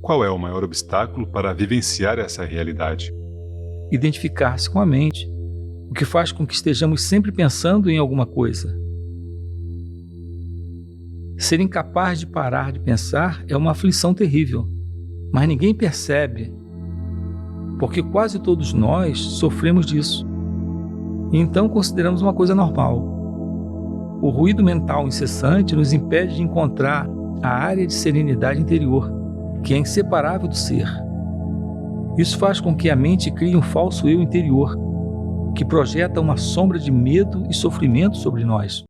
Qual é o maior obstáculo para vivenciar essa realidade? Identificar-se com a mente, o que faz com que estejamos sempre pensando em alguma coisa. Ser incapaz de parar de pensar é uma aflição terrível, mas ninguém percebe, porque quase todos nós sofremos disso. E então consideramos uma coisa normal. O ruído mental incessante nos impede de encontrar a área de serenidade interior, que é inseparável do ser. Isso faz com que a mente crie um falso eu interior, que projeta uma sombra de medo e sofrimento sobre nós.